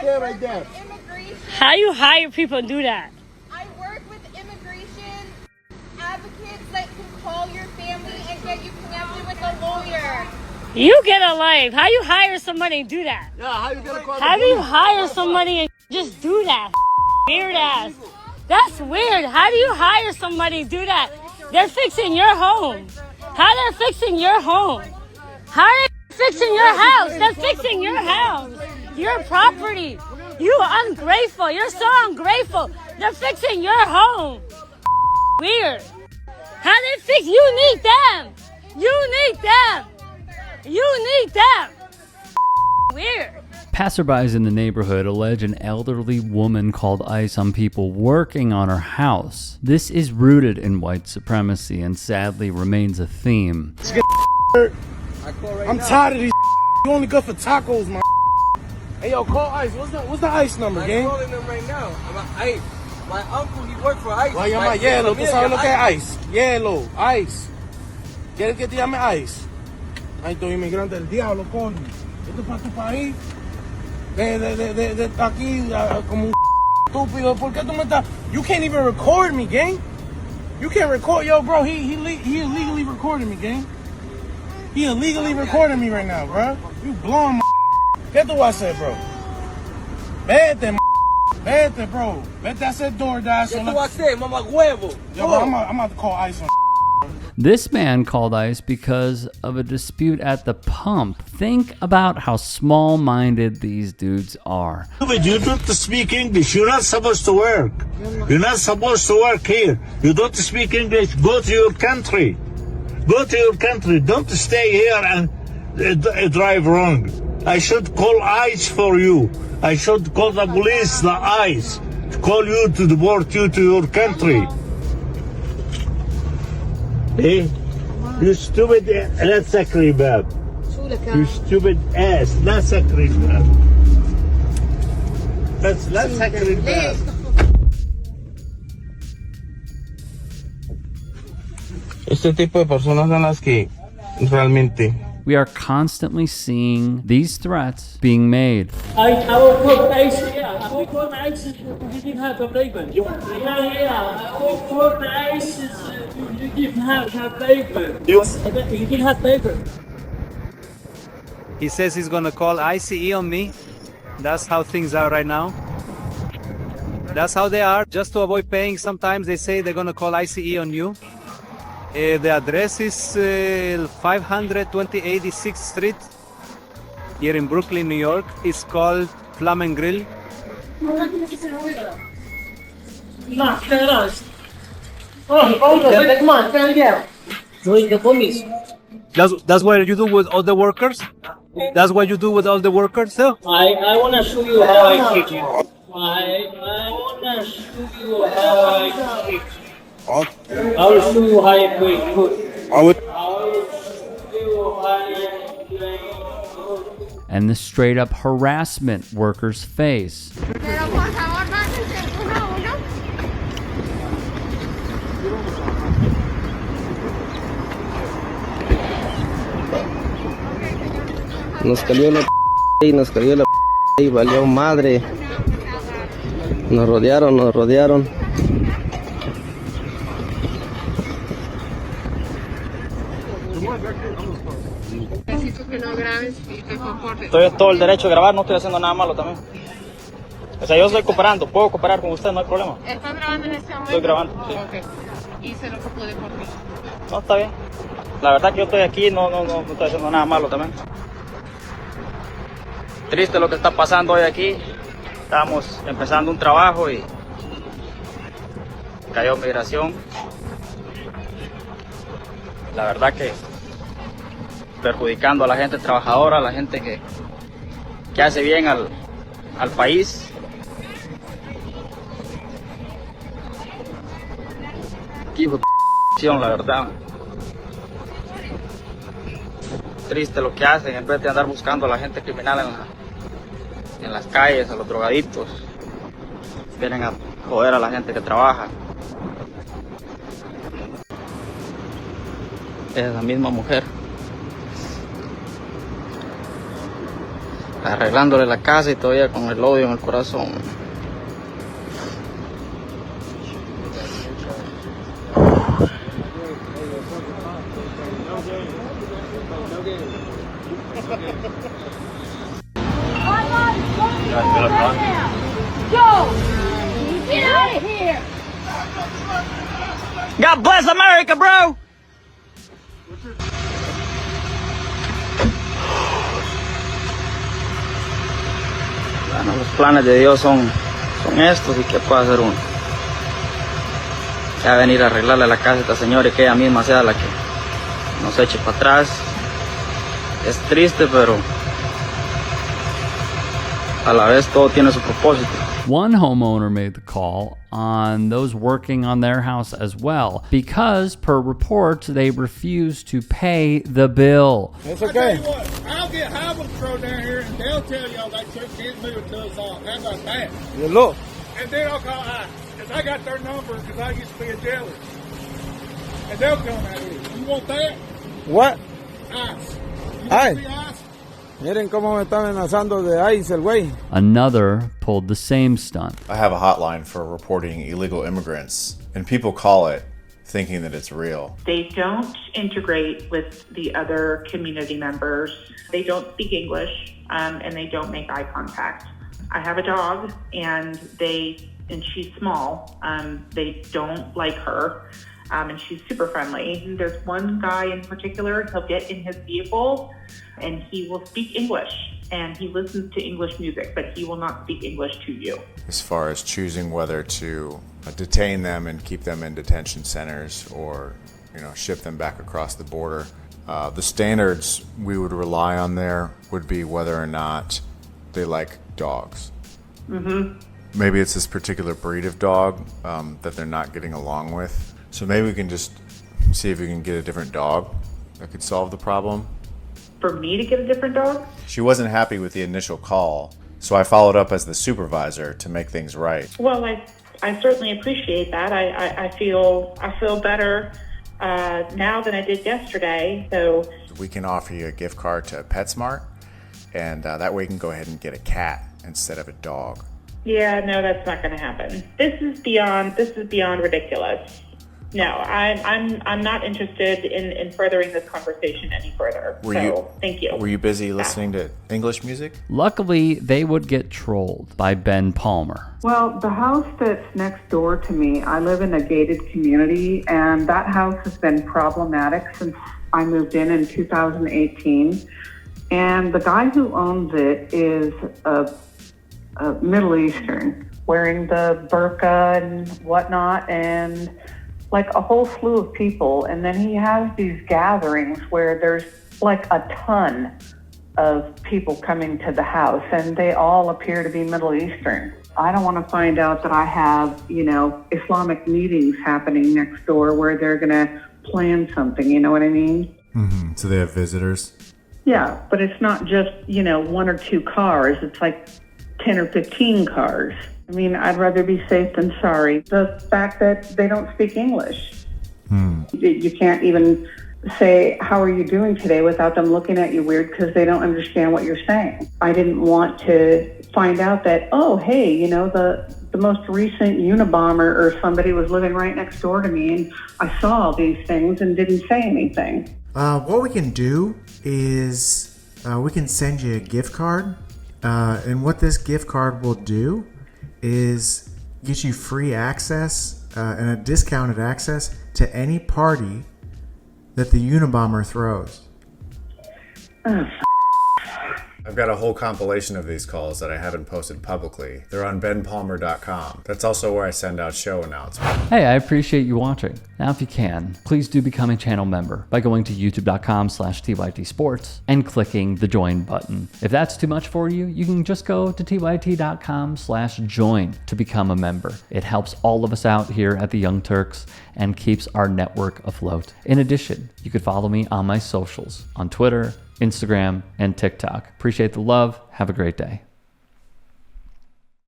there, right there. How you hire people and do that? I work with immigration advocates that can call your family and get you connected with a lawyer. You get a life. How you hire somebody and do that? Yeah, how you gonna call How do you hire somebody and just do that? Weird ass. That's weird. How do you hire somebody and do that? They're fixing your home. How they're fixing your home? How are they fixing your house? They're fixing your house. Your property. You ungrateful. You're so ungrateful. They're fixing your home. Weird. How they fix? You need them. You need them. You need them. Weird. Passerbys in the neighborhood allege an elderly woman called ICE on people working on her house. This is rooted in white supremacy and sadly remains a theme. I'm tired of these. You only good for tacos, man. Hey, yo, call ICE. What's the ICE number, gang? I'm calling them right now. ICE. My uncle, he worked for ICE. Why llama Yellow? ¿Tú sabes lo que es ICE? Yellow, ICE. ¿Quieres que te llame ICE? Ay, tu inmigrante del diablo, coño. Esto es para tu país. De aquí como un estúpido. ¿Por qué tú me estás? You can't even record me, gang. You can't record. Yo, bro, he illegally recording me, gang. He illegally recording me right now, bro. You blowing my. ¿Qué tú vas a hacer, bro? Vete, vete, bro. Vete a hacer DoorDash. ¿Qué tú vas a hacer, mamá huevo? Yo, bro, I'm about to call ICE on. This man called ICE because of a dispute at the pump. Think about how small-minded these dudes are. You don't speak English. You're not supposed to work. You're not supposed to work here. You don't speak English. Go to your country. Go to your country. Don't stay here and drive wrong. I should call ICE for you. I should call the police, the ICE, to call you to deport you to your country. Hey, you stupid ass. لا تسكري باب. You stupid ass. لا تسكري باب. بس لا تسكري باب. Este tipo de personas son las que realmente. We are constantly seeing these threats being made. I will put ICE here. I will put ICE. You didn't have a label. Yeah, I will put ICE. You didn't have label. You didn't have label. He says he's gonna call ICE on me. That's how things are right now. That's how they are. Just to avoid paying, sometimes they say they're gonna call ICE on you. The address is 520 86th Street here in Brooklyn, New York. It's called Flam and Grill. That's what you do with all the workers? That's what you do with all the workers, sir? I want to show you how I kick you. I want to show you how I kick you. I will show you how you play foot. I will show you how you play foot. And the straight up harassment workers face. Nos cayó la y nos cayó la y valió madre. Nos rodearon. Que no grabes y te comportes. Estoy todo el derecho de grabar, no estoy haciendo nada malo también. O sea, yo estoy cooperando, puedo cooperar con usted, no hay problema. ¿Estás grabando en este momento? Estoy grabando, sí. Okay. Hice lo que pude por ti. No, está bien. La verdad que yo estoy aquí, no estoy haciendo nada malo también. Triste lo que está pasando hoy aquí. Estamos empezando un trabajo y cayó migración. La verdad que perjudicando a la gente trabajadora, a la gente que hace bien al país. Qué hijo de la verdad. Triste lo que hacen, en vez de andar buscando a la gente criminal en las calles, a los drogadictos. Vienen a joder a la gente que trabaja. Es la misma mujer. arreglándole la casa y todavía con el odio en el corazón. Go! Get out of here! God bless America, bro! Bueno, los planes de Dios son estos y qué puede hacer uno. Ya venir a arreglarle la casa a esta señora y que ella misma sea la que nos eche para atrás. Es triste, pero a la vez todo tiene su propósito. One homeowner made the call on those working on their house as well because, per reports, they refused to pay the bill. It's okay. I'll get Highway Patrol down here and they'll tell y'all that church can't move until it's off. How about that? You look. And then I'll call ICE. Because I got their number because I used to be a jailer. And they'll come out here. You want that? What? ICE. You Aye. want to be ICE? Miren cómo me está amenazando de ICE el güey. Another pulled the same stunt. I have a hotline for reporting illegal immigrants, and people call it thinking that it's real. They don't integrate with the other community members. They don't speak English, and they don't make eye contact. I have a dog, and she's small. They don't like her, and she's super friendly. There's one guy in particular, he'll get in his vehicle, and he will speak English, and he listens to English music, but he will not speak English to you. As far as choosing whether to detain them and keep them in detention centers or, ship them back across the border, the standards we would rely on there would be whether or not they like dogs. Mm-hmm. Maybe it's this particular breed of dog that they're not getting along with. So maybe we can just see if we can get a different dog that could solve the problem. For me to get a different dog? She wasn't happy with the initial call, so I followed up as the supervisor to make things right. Well, I certainly appreciate that. I feel better now than I did yesterday. So we can offer you a gift card to PetSmart, and that way you can go ahead and get a cat instead of a dog. Yeah, no, that's not going to happen. This is beyond ridiculous. No, I'm not interested in furthering this conversation any further. Thank you. Were you busy listening to English music? Luckily, they would get trolled by Ben Palmer. Well, the house that's next door to me, I live in a gated community, and that house has been problematic since I moved in 2018. And the guy who owns it is a Middle Eastern, wearing the burqa and whatnot, and like a whole slew of people. And then he has these gatherings where there's like a ton of people coming to the house, and they all appear to be Middle Eastern. I don't want to find out that I have, Islamic meetings happening next door where they're going to plan something, you know what I mean? Mm-hmm. So they have visitors? Yeah, but it's not just, one or two cars. It's like 10 or 15 cars. I mean, I'd rather be safe than sorry. The fact that they don't speak English. You can't even say, how are you doing today, without them looking at you weird because they don't understand what you're saying. I didn't want to find out that, oh, hey, the most recent Unabomber or somebody was living right next door to me, and I saw all these things and didn't say anything. What we can do is we can send you a gift card. And what this gift card will do is get you free access and a discounted access to any party that the Unabomber throws. I've got a whole compilation of these calls that I haven't posted publicly. They're on benpalmer.com. That's also where I send out show announcements. Hey, I appreciate you watching. Now, if you can, please do become a channel member by going to youtube.com/TYT Sports and clicking the join button. If that's too much for you, you can just go to tyt.com/join to become a member. It helps all of us out here at the Young Turks and keeps our network afloat. In addition, you could follow me on my socials on Twitter, Instagram, and TikTok. Appreciate the love. Have a great day.